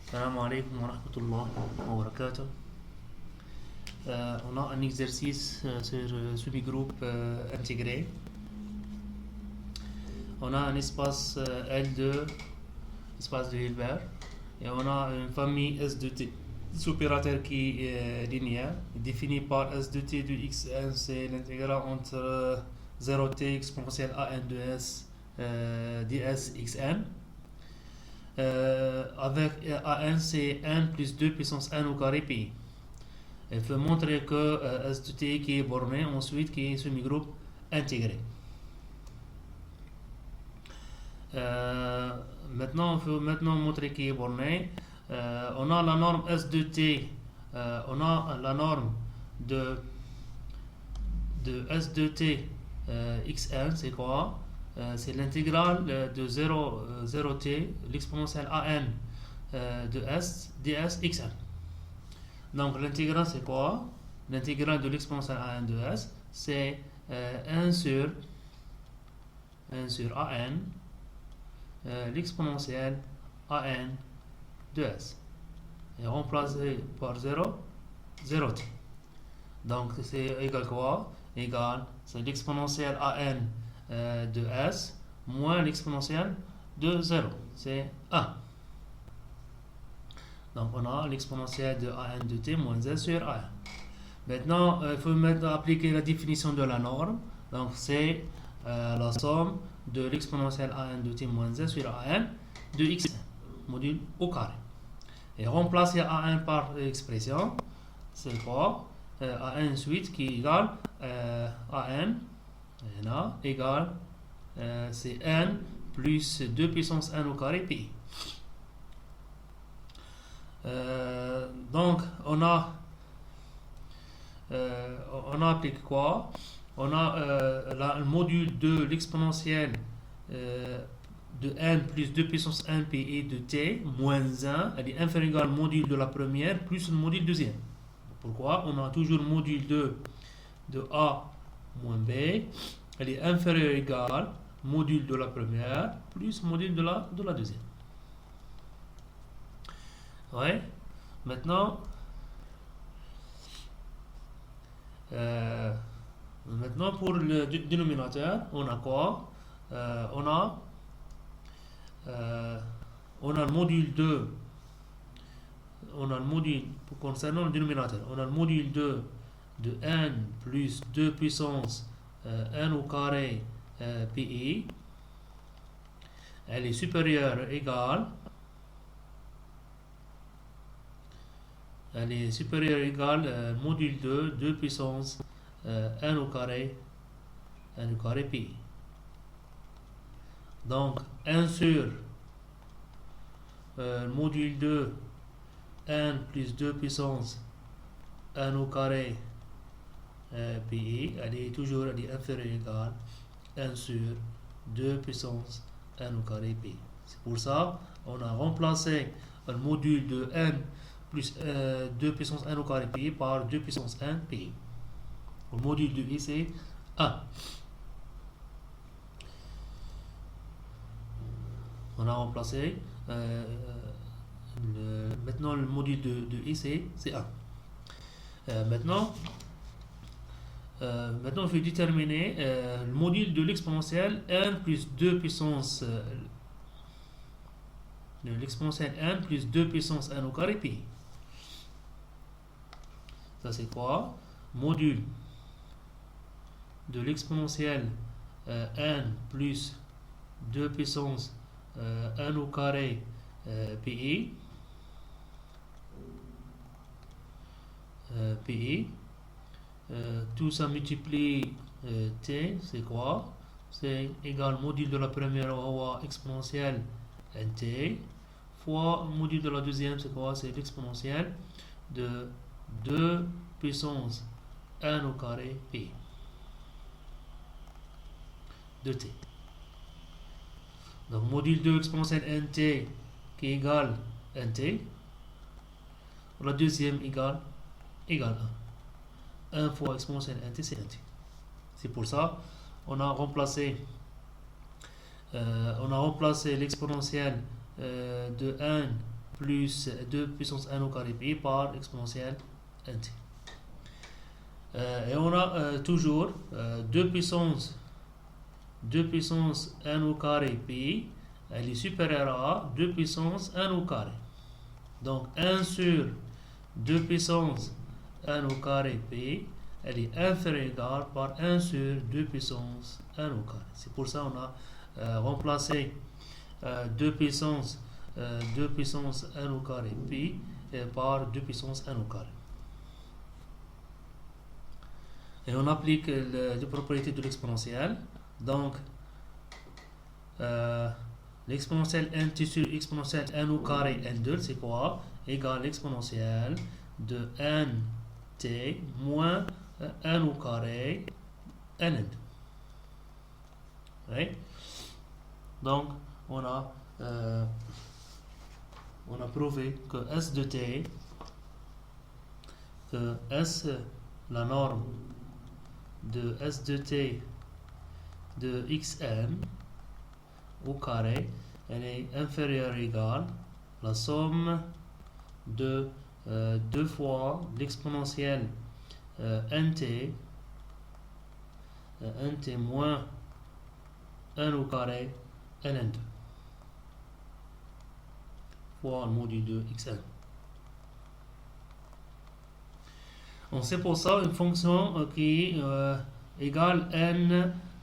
Salam alaikum wa rahmatullah wa barakatuh. On a un exercice sur semi-groupe intégré. On a un espace L2, espace de Hilbert, et on a une famille S de T. This opérateur qui est linéaire, défini par S de T de Xn, c'est l'intégral entre 0T exponentielle AN de S ds Xn. Avec AN, c'est n plus 2 puissance n au carré pi. Il faut montrer que S de T qui est borné, ensuite qui est semi-groupe intégré. Maintenant, il faut montrer qu'il est borné. On a la norme S de T, on a la norme de S de T xn, c'est quoi? C'est l'intégrale de 0t, l'exponentielle an de s ds xn. Donc l'intégrale c'est quoi? L'intégrale de l'exponentielle an de s, c'est 1 sur an, l'exponentielle an de s. Et remplacé par 0t. Donc c'est égal quoi? Égal, c'est l'exponentielle an de s moins l'exponentielle de 0, c'est 1. Donc on a l'exponentielle de an de t moins 1 sur an. Maintenant, il faut appliquer la définition de la norme. Donc c'est la somme de l'exponentielle an de t moins 1 sur an de x module au carré. Et remplacer an par l'expression, c'est quoi? an suite qui est égal an égale c'est n plus 2 puissance n au carré pi. Donc on a appliqué quoi? On a le module de l'exponentielle de n plus 2 puissance n pi de t moins 1, elle est inférieure au module de la première plus le module deuxième. Pourquoi? On a toujours module de a moins b, elle est inférieure ou égale module de la première plus module de la deuxième. Ouais. Maintenant pour le dénominateur, on a quoi? On a le module 2. On a le module, concernant le dénominateur, on a le module 2 de n plus 2 puissance n au carré pi. Elle est supérieure ou égale. Elle est supérieure ou égale module 2 puissance n au carré pi. Donc 1 sur module 2 n plus 2 puissance n au carré pi, elle est inférieure ou égale 1 sur 2 puissance n au carré pi. C'est pour ça on a remplacé le module de n plus 2 puissance n au carré pi par 2 puissance n pi. Le module de i c'est 1. On a remplacé maintenant le module de i c'est 1. Maintenant il faut déterminer le module de l'exponentielle n plus 2 puissance de l'exponentielle n plus 2 puissance n au carré pi. Ça c'est quoi? Module de l'exponentielle n plus 2 puissance n au carré pi tout ça multiplie t, c'est quoi? C'est égal module de la première fois exponentielle nt fois module de la deuxième, c'est quoi? C'est l'exponentielle de 2 puissance n au carré pi de t. Donc module de exponentielle nt qui est égal nt, la deuxième égale 1. 1 fois exponentielle nt c'est nt. C'est pour ça on a remplacé l'exponentielle de n plus 2 puissance n au carré pi par exponentielle nt. Et on a toujours 2 puissance n au carré pi, elle est supérieure à 2 puissance n au carré. Donc 1 sur 2 puissance n au carré pi, elle est inférieure par 1 sur 2 puissance n au carré. C'est pour ça qu'on a remplacé 2 puissance n au carré pi par 2 puissance n au carré. Et on applique les propriétés de l'exponentielle. Donc, l'exponentielle nt sur exponentielle n au carré n2, c'est quoi? Égale l'exponentielle de nt moins n au carré n2. Okay? Donc, on a prouvé que S de t, que S, la norme de S de t de xn au carré, elle est inférieure ou égale la somme de 2 fois l'exponentielle nt moins 1 au carré ln2 fois le module de xn. On sait pour ça une fonction qui est égale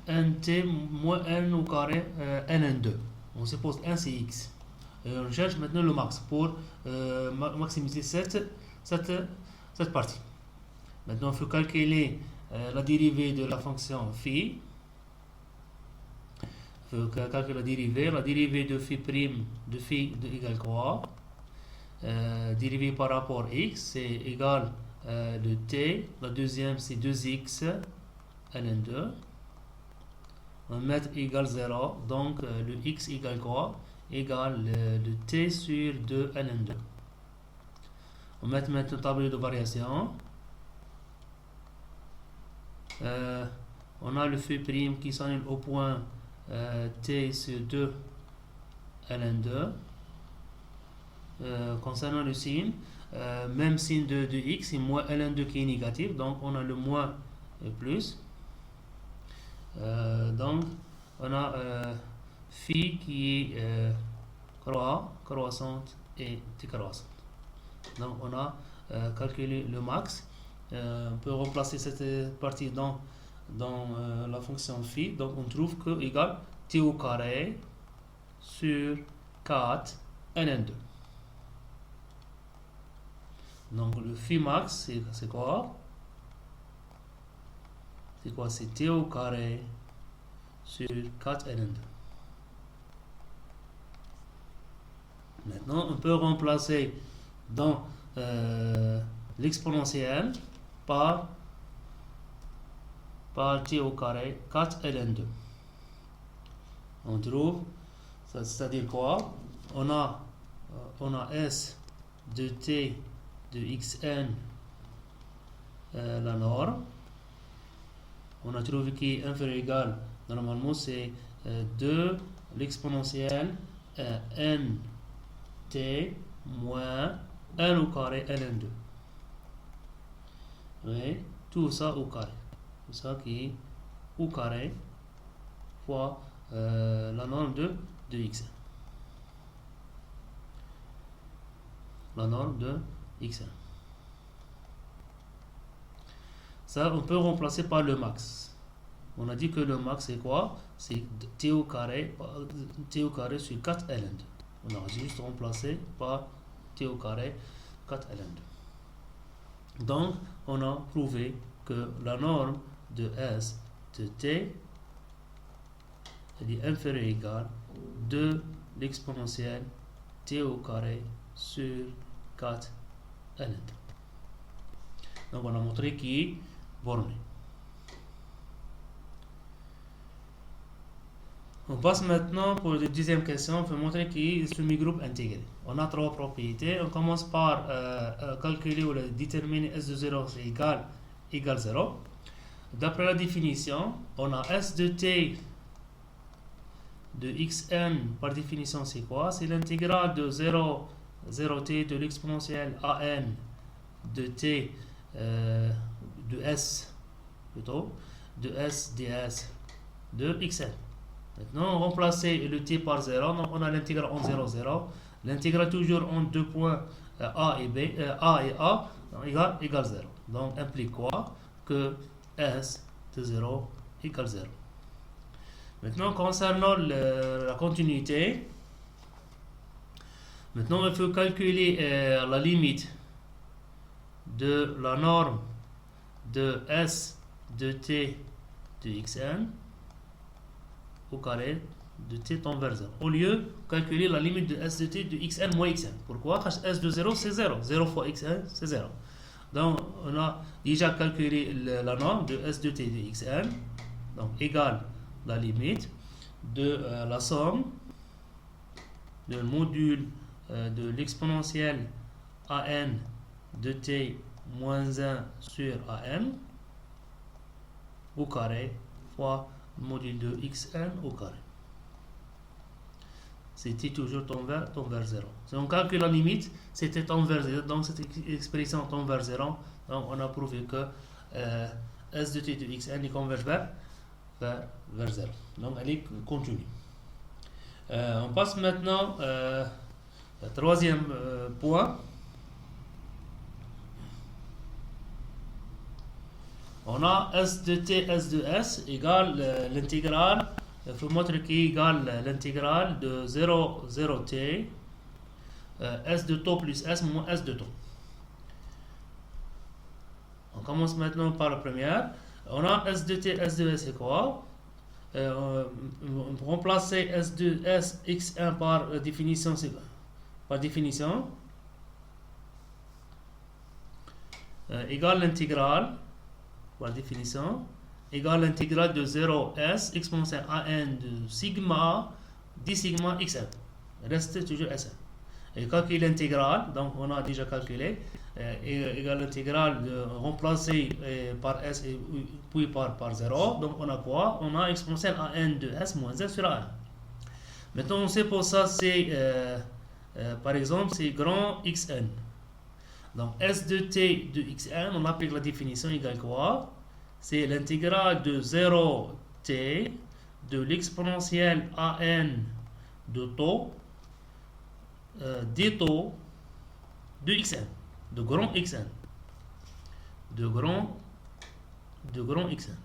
nt moins n au carré ln2. On suppose 1 c'est x. Et on cherche maintenant le max pour maximiser cette partie. Maintenant, il faut calculer la dérivée de la fonction phi. Il faut calculer la dérivée de phi prime de phi de égale quoi? Dérivée par rapport à x, c'est égal le t. La deuxième, c'est 2x ln2. On met égale 0, donc le x égale quoi? Égale le t sur 2 ln2. On met maintenant le tableau de variation. On a le phi prime qui s'annule au point t sur 2 ln2. Concernant le signe, même signe de x, c'est moins ln2 qui est négatif, donc on a le moins et plus. Donc on a phi qui est croissante et décroissante. Donc on a calculé le max. On peut remplacer cette partie dans la fonction phi. Donc on trouve que égale t au carré sur 4 ln2. Donc le phi max c'est quoi? C'est quoi? C'est t au carré sur 4 ln2. Maintenant, on peut remplacer dans l'exponentielle par t au carré 4 ln2. On trouve, c'est-à-dire quoi? On a s de t de xn, la norme. On a trouvé qui est inférieur ou égal, normalement c'est 2 l'exponentielle nt moins 1 au carré ln2. Oui, tout ça au carré. Tout ça qui est au carré fois la norme de xn. La norme de xn. Ça, on peut remplacer par le max. On a dit que le max c'est quoi? C'est t au carré sur 4 ln2. On a juste remplacé par t au carré 4 ln2. Donc, on a prouvé que la norme de s de t est inférieure ou égale de l'exponentielle t au carré sur 4 ln2. Donc, on a montré qu'il est borné. On passe maintenant pour la deuxième question. On peut montrer qu'il est semi-groupe intégré. On a 3 propriétés. On commence par calculer ou déterminer S de 0 c'est égal 0. D'après la définition, on a S de t de xn par définition c'est quoi? C'est l'intégrale de 0 0t de l'exponentielle an de t de s plutôt de s ds de xn. Maintenant, remplacer le t par 0, donc on a l'intégrale en 0, 0. L'intégrale toujours en deux points a et b, a et a, égale 0. Donc, implique quoi? Que s de 0 égale 0. Maintenant, concernant la continuité, maintenant il faut calculer la limite de la norme de s de t de xn au carré de t tend vers 0. Au lieu de calculer la limite de s de t de xn moins xn. Pourquoi? Parce que s de 0 c'est 0. 0 fois xn c'est 0. Donc on a déjà calculé la norme de s de t de xn. Donc égale la limite de la somme de module de l'exponentielle an de t moins 1 sur an au carré fois module de xn au carré. C'était toujours tend vers 0. Si on calcule la limite, c'était tend vers 0. Donc cette expression tend vers 0. Donc on a prouvé que s de t de xn converge vers 0. Donc elle est continue. On passe maintenant au troisième point. On a s de t, s de s égale l'intégrale, il faut montrer qui est égale l'intégrale de 0, 0t, s de taux plus s moins s de taux. On commence maintenant par la première. On a s de t, s de s c'est quoi? On peut remplacer s de s x1 par définition, égale l'intégrale par définition égale l'intégrale de 0s exponentielle an de sigma d sigma xn. Reste toujours sn. Et calculer l'intégrale, donc on a déjà calculé, égale l'intégrale de remplacer par s et puis par 0. Donc on a quoi? On a exponentielle an de s moins 1 sur an. Maintenant on sait pour ça, c'est par exemple c'est grand xn. Donc s de t de xn, on applique la définition égale quoi? C'est l'intégrale de 0t de l'exponentielle an de taux des taux de xn, de grand xn, de grand xn.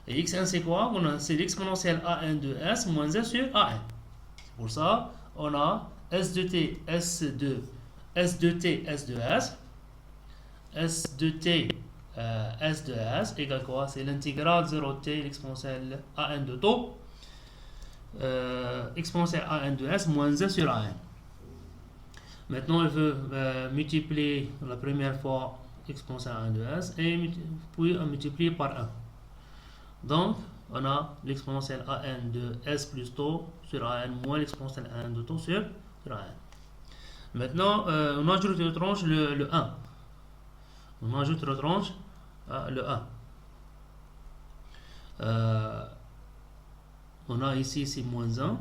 Et xn c'est quoi? C'est l'exponentielle an de s moins 1 sur an. C'est pour ça on a s de t, s de t, s de s, s de t, s de s égale quoi? C'est l'intégrale 0t l'exponentielle an de taux exponentielle an de s moins 1 sur an. Maintenant, il veut multiplier la première fois exponentielle an de s et puis multiplier par 1. Donc, on a l'exponentielle an de s plus taux sur an moins l'exponentielle an de taux sur an. Maintenant, on ajoute le tranche le 1. On ajoute le tranche le 1. On a ici c'est moins 1.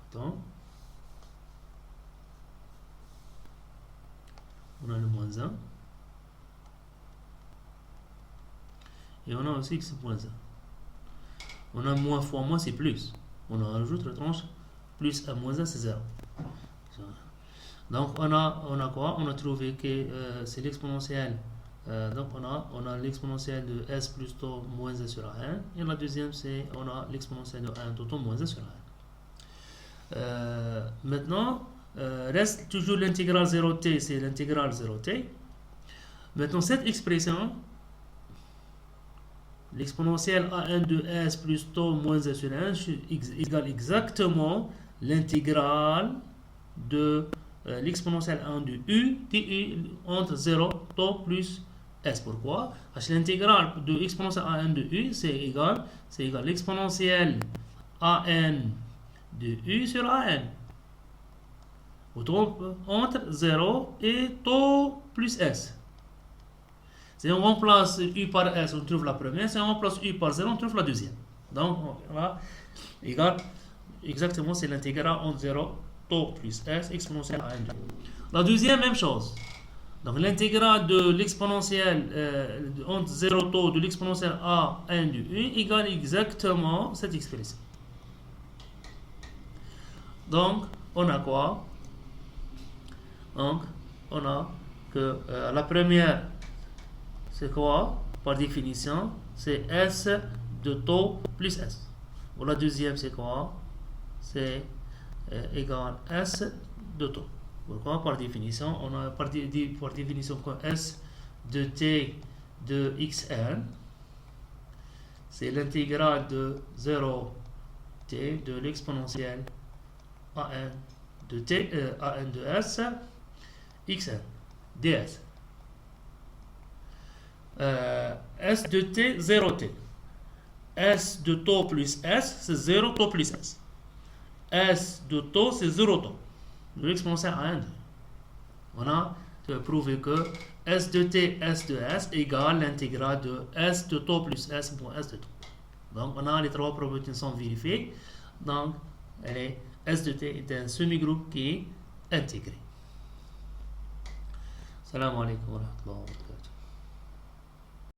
Attends. On a le moins 1. Et on a aussi que c'est moins 1. On a moins fois moins, c'est plus. On ajoute la tranche plus 1 moins 1, c'est 0. Donc on a quoi? On a trouvé que c'est l'exponentielle. Donc on a l'exponentielle de s plus taux moins 1 sur 1. Et la deuxième, c'est on a l'exponentielle de 1 taux moins 1 sur 1. Maintenant, reste toujours l'intégrale 0t, c'est l'intégrale 0t. Maintenant, cette expression, l'exponentielle an de s plus taux moins 1 sur 1 égale exactement l'intégrale de l'exponentielle 1 de u du entre 0 taux plus s. Pourquoi? Parce que l'intégrale de l'exponentielle an de u c'est égal l'exponentielle an de u sur an entre 0 et taux plus s. Si on remplace u par s, on trouve la première. Si on remplace u par 0, on trouve la deuxième. Donc, on va égal exactement, c'est l'intégrale entre 0 taux plus S exponentielle AN2. La deuxième, même chose. Donc l'intégrale de l'exponentielle entre 0 taux de l'exponentielle A n de U égale exactement cette expression. Donc on a quoi? Donc on a que la première, c'est quoi? Par définition, c'est S de taux plus S. Ou la deuxième, c'est quoi? C'est égal S de taux. Pourquoi? Par définition, on a par définition que S de t de xn, c'est l'intégrale de 0t de l'exponentielle an de t an de s xn ds. S de t 0t. S de taux plus S, c'est 0 taux plus S. S de taux, c'est 0 taux de l'exponentielle AN2. On a prouvé que S de t, S de S égale l'intégrale de S de taux plus S pour S de taux. Donc, on a les trois propriétés sont vérifiées. Donc, S de t est un semi-groupe qui est intégré. Salam alaikum wa rahmatullahi wa barakatuh.